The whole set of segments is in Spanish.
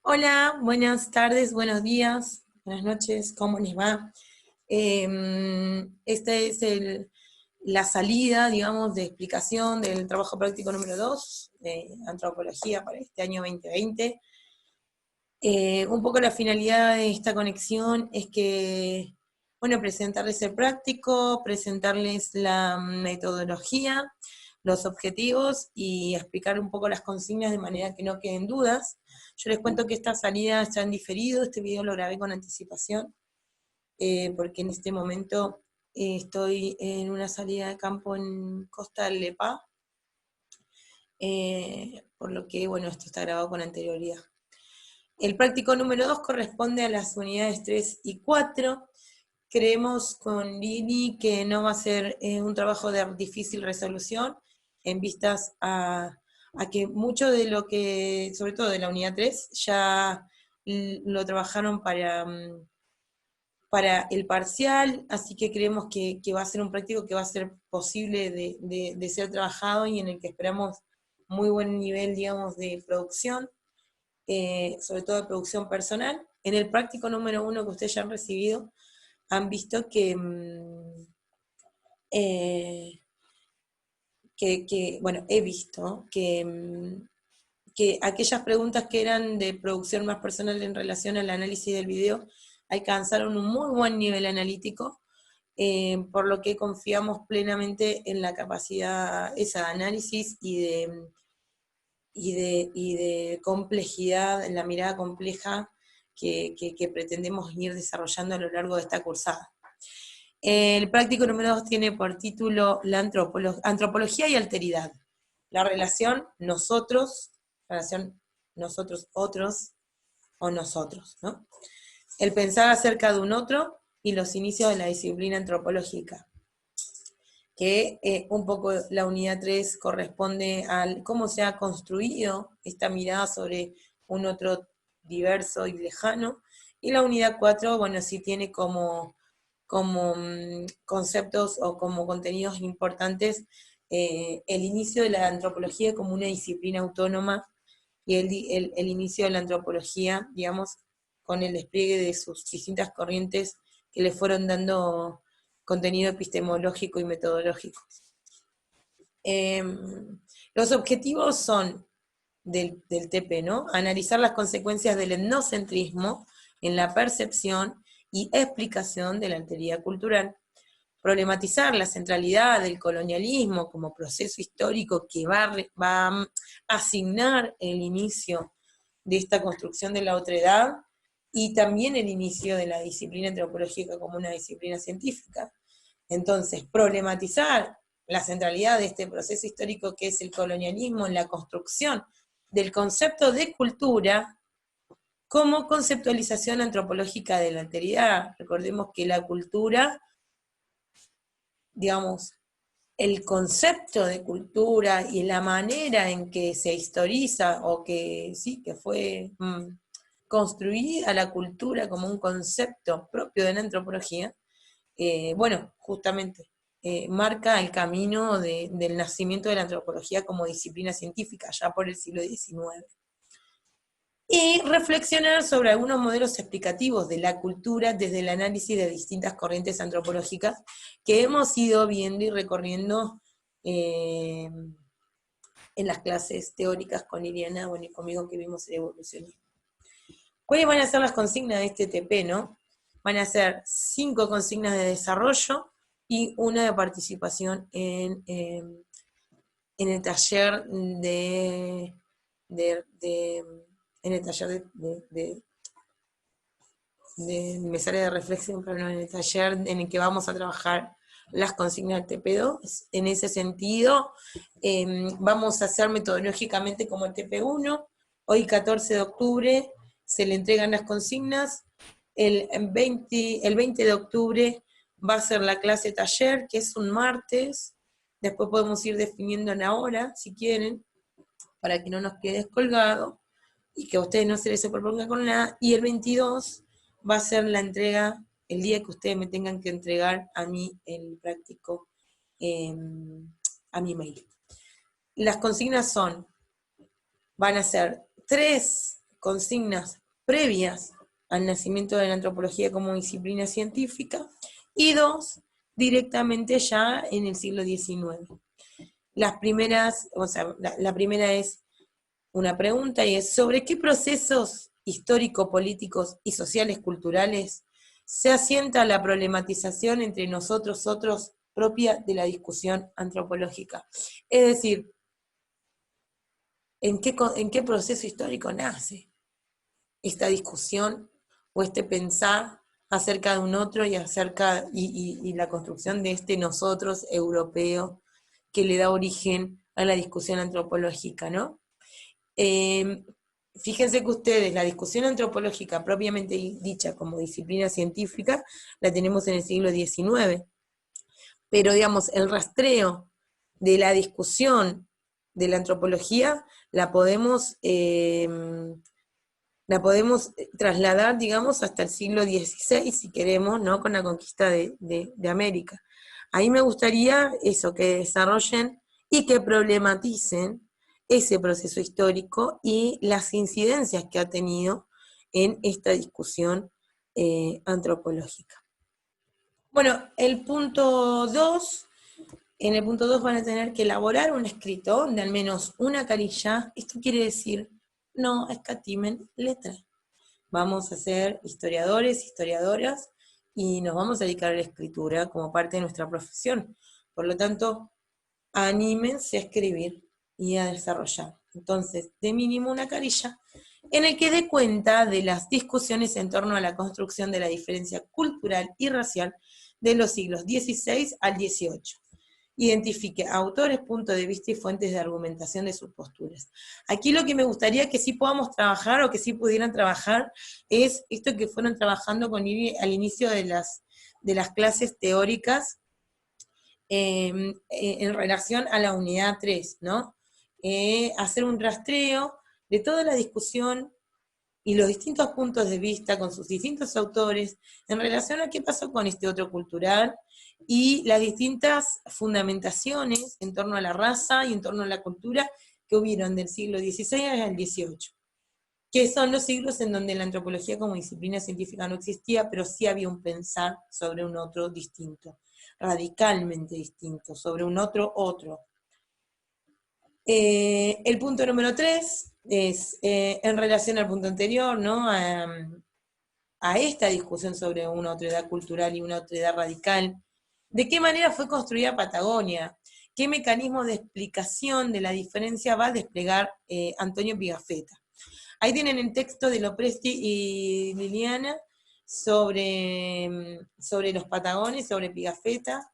Hola, buenas tardes, buenos días, buenas noches, ¿cómo les va? Esta es la salida, digamos, de explicación del trabajo práctico número 2 de antropología para este año 2020. Un poco la finalidad de esta conexión es que, bueno, presentarles el práctico, presentarles la metodología, los objetivos y explicar un poco las consignas de manera que no queden dudas. Yo les cuento que esta salida está en diferido, este video lo grabé con anticipación, porque en este momento estoy en una salida de campo en Costa del Lepá, por lo que, bueno, esto está grabado con anterioridad. El práctico número 2 corresponde a las unidades 3 y 4. Creemos con Lili que no va a ser un trabajo de difícil resolución en vistas a que mucho de lo que, sobre todo de la unidad 3, ya lo trabajaron para el parcial, así que creemos que va a ser un práctico que va a ser posible de ser trabajado y en el que esperamos muy buen nivel, digamos, de producción. Sobre todo de producción personal. En el práctico número 1 que ustedes ya han recibido, han visto eh, bueno, he visto que aquellas preguntas que eran de producción más personal en relación al análisis del video alcanzaron un muy buen nivel analítico, por lo que confiamos plenamente en la capacidad esa de análisis y de complejidad, en la mirada compleja que pretendemos ir desarrollando a lo largo de esta cursada. El práctico número 2 tiene por título la antropología y alteridad. La relación nosotros, otros o nosotros, ¿no? El pensar acerca de un otro y los inicios de la disciplina antropológica, que un poco la unidad 3 corresponde al cómo se ha construido esta mirada sobre un otro diverso y lejano, y la unidad 4, bueno, sí tiene como conceptos o como contenidos importantes el inicio de la antropología como una disciplina autónoma y el inicio de la antropología, digamos, con el despliegue de sus distintas corrientes que le fueron dando contenido epistemológico y metodológico. Los objetivos son del TP, ¿no? Analizar las consecuencias del etnocentrismo en la percepción y explicación de la alteridad cultural, problematizar la centralidad del colonialismo como proceso histórico que va a asignar el inicio de esta construcción de la otredad y también el inicio de la disciplina antropológica como una disciplina científica. Entonces, problematizar la centralidad de este proceso histórico que es el colonialismo en la construcción del concepto de cultura como conceptualización antropológica de la alteridad. Recordemos que la cultura, digamos, el concepto de cultura y la manera en que se historiza o que sí, que fue construida la cultura como un concepto propio de la antropología, bueno, justamente marca el camino del nacimiento de la antropología como disciplina científica, ya por el siglo XIX. Y reflexionar sobre algunos modelos explicativos de la cultura desde el análisis de distintas corrientes antropológicas que hemos ido viendo y recorriendo en las clases teóricas con Iriana, bueno, y conmigo que vimos el evolucionismo. ¿Cuáles van a ser las consignas de este TP, no? Van a ser 5 consignas de desarrollo y una de participación en el taller en el taller me sale de reflexión, pero no, en el taller en el que vamos a trabajar las consignas del TP2. En ese sentido, vamos a hacer metodológicamente como el TP1. Hoy, 14 de octubre, se le entregan las consignas. El 20 de octubre va a ser la clase taller, que es un martes. Después podemos ir definiendo en la hora, si quieren, para que no nos quede descolgado y que a ustedes no se les proponga con nada. Y el 22 va a ser la entrega, el día que ustedes me tengan que entregar a mí el práctico, a mi mail. Las consignas van a ser 3 consignas previas al nacimiento de la antropología como disciplina científica, y 2, directamente ya en el siglo XIX. Las primeras, o sea, la primera es una pregunta y es: ¿sobre qué procesos histórico-políticos y sociales culturales se asienta la problematización entre nosotros otros propia de la discusión antropológica? Es decir, ¿en qué proceso histórico nace esta discusión o este pensar acerca de un otro y acerca y la construcción de este nosotros europeo que le da origen a la discusión antropológica, ¿no? Eh, Fíjense que ustedes, la discusión antropológica propiamente dicha como disciplina científica, la tenemos en el siglo XIX, pero digamos, el rastreo de la discusión de la antropología la podemos trasladar, digamos, hasta el siglo XVI, si queremos, ¿no? Con la conquista de América. Ahí me gustaría eso, que desarrollen y que problematicen ese proceso histórico y las incidencias que ha tenido en esta discusión antropológica. Bueno, en el punto 2 van a tener que elaborar un escrito de al menos una carilla. Esto quiere decir, no escatimen letra. Vamos a ser historiadores, historiadoras, y nos vamos a dedicar a la escritura como parte de nuestra profesión. Por lo tanto, anímense a escribir y a desarrollar. Entonces, de mínimo una carilla en el que dé cuenta de las discusiones en torno a la construcción de la diferencia cultural y racial de los siglos XVI al XVIII. Identifique autores, puntos de vista y fuentes de argumentación de sus posturas. Aquí lo que me gustaría que sí podamos trabajar, o que sí pudieran trabajar, es esto que fueron trabajando con Ivy al inicio de las clases teóricas, en relación a la unidad 3, ¿no? Hacer un rastreo de toda la discusión y los distintos puntos de vista con sus distintos autores en relación a qué pasó con este otro cultural y las distintas fundamentaciones en torno a la raza y en torno a la cultura que hubieron del siglo XVI al XVIII, que son los siglos en donde la antropología como disciplina científica no existía, pero sí había un pensar sobre un otro distinto, radicalmente distinto, sobre un otro. El punto número 3 es, en relación al punto anterior, ¿no? A esta discusión sobre una otredad cultural y una otredad radical, ¿de qué manera fue construida Patagonia? ¿Qué mecanismo de explicación de la diferencia va a desplegar Antonio Pigafetta? Ahí tienen el texto de Lopresti y Liliana sobre los Patagones, sobre Pigafetta.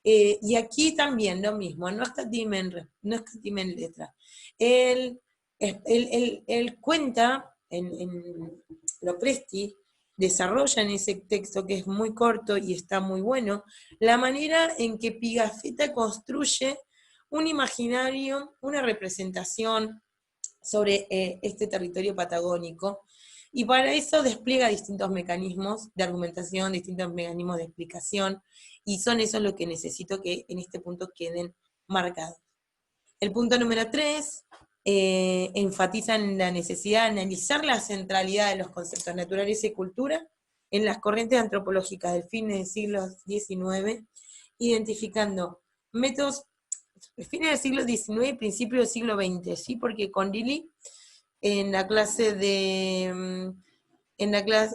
Y aquí también lo mismo, no escatimen letra. Él cuenta, Lopresti desarrolla en ese texto, que es muy corto y está muy bueno, la manera en que Pigafetta construye un imaginario, una representación sobre este territorio patagónico, y para eso despliega distintos mecanismos de argumentación, distintos mecanismos de explicación, y son esos lo que necesito que en este punto queden marcados. El punto número 3 enfatiza en la necesidad de analizar la centralidad de los conceptos naturales y cultura en las corrientes antropológicas del fin del siglo XIX, identificando métodos fines del siglo XIX y principios del siglo XX, ¿sí? Porque con Lili, en la clase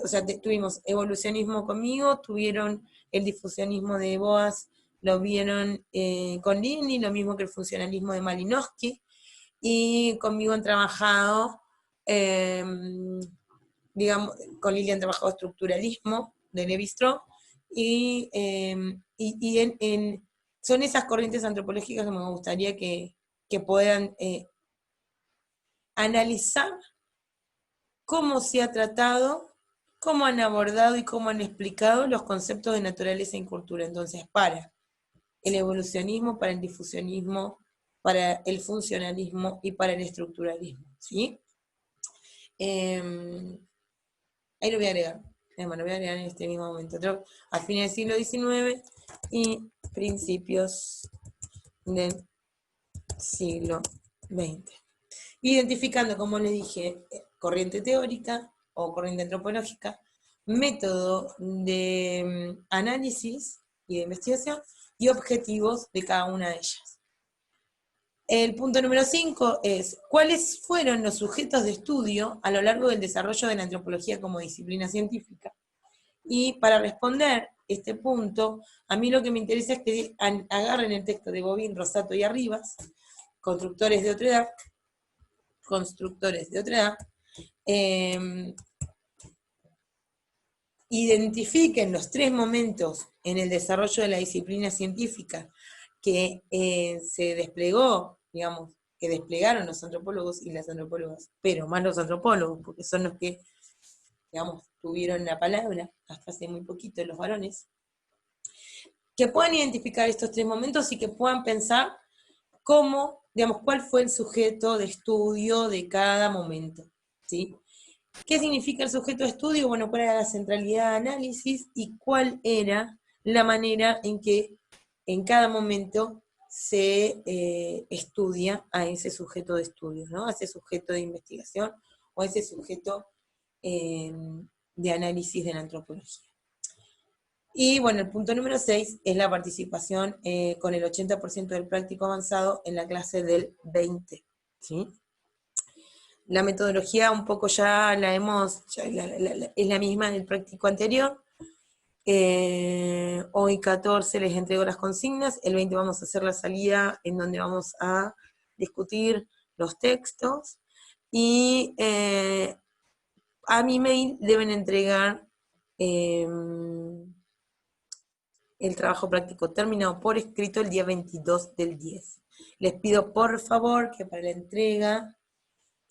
o sea, tuvimos evolucionismo conmigo, tuvieron el difusionismo de Boas, lo vieron con Lili, lo mismo que el funcionalismo de Malinowski, y conmigo han trabajado, digamos, con Lili han trabajado estructuralismo de Lévi-Strauss, son esas corrientes antropológicas que me gustaría que puedan analizar cómo se ha tratado, cómo han abordado y cómo han explicado los conceptos de naturaleza y cultura. Entonces, para el evolucionismo, para el difusionismo, para el funcionalismo y para el estructuralismo, ¿sí? Ahí lo voy a agregar. Lo voy a agregar en este mismo momento. A fines del siglo XIX y principios del siglo XX. Identificando, como les dije, corriente teórica o corriente antropológica, método de análisis y de investigación, y objetivos de cada una de ellas. El punto número 5 es, ¿cuáles fueron los sujetos de estudio a lo largo del desarrollo de la antropología como disciplina científica? Y para responder este punto, a mí lo que me interesa es que agarren el texto de Bobín, Rosato y Arribas, constructores de otra edad, identifiquen los 3 momentos en el desarrollo de la disciplina científica que se desplegó, digamos, que desplegaron los antropólogos y las antropólogas, pero más los antropólogos, porque son los que, digamos, tuvieron la palabra hasta hace muy poquito, los varones, que puedan identificar estos 3 momentos y que puedan pensar cómo, digamos, cuál fue el sujeto de estudio de cada momento, ¿sí? ¿Qué significa el sujeto de estudio? Bueno, cuál era la centralidad de análisis y cuál era la manera en que en cada momento se estudia a ese sujeto de estudio, ¿no? A ese sujeto de investigación o a ese sujeto de análisis de la antropología. Y bueno, el punto número 6 es la participación con el 80% del práctico avanzado en la clase del 20, ¿sí? La metodología un poco ya la hemos, es la misma del práctico anterior. Hoy 14 les entrego las consignas, el 20 vamos a hacer la salida en donde vamos a discutir los textos, y a mi mail deben entregar el trabajo práctico terminado por escrito el día 22 del 10. Les pido por favor que para la entrega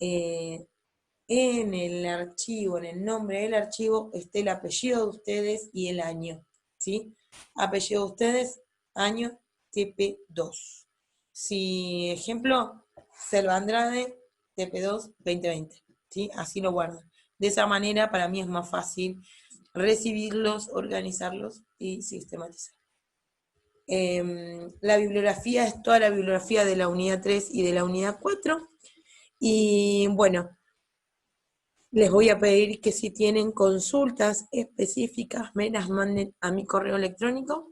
en el archivo, en el nombre del archivo, esté el apellido de ustedes y el año, ¿sí? Apellido de ustedes, año, TP2. Si, ejemplo, Selva Andrade, TP2 2020, ¿sí? Así lo guardan. De esa manera, para mí es más fácil recibirlos, organizarlos y sistematizar. La bibliografía es toda la bibliografía de la unidad 3 y de la unidad 4. Y bueno, les voy a pedir que si tienen consultas específicas me las manden a mi correo electrónico,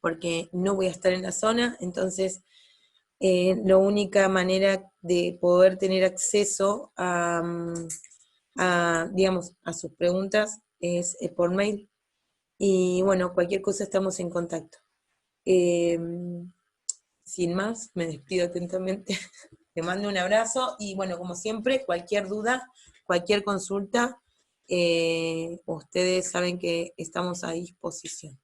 porque no voy a estar en la zona, entonces la única manera de poder tener acceso digamos, a sus preguntas es por mail. Y bueno, cualquier cosa estamos en contacto. Sin más, me despido atentamente. Te mando un abrazo y bueno, como siempre, cualquier duda, cualquier consulta, ustedes saben que estamos a disposición.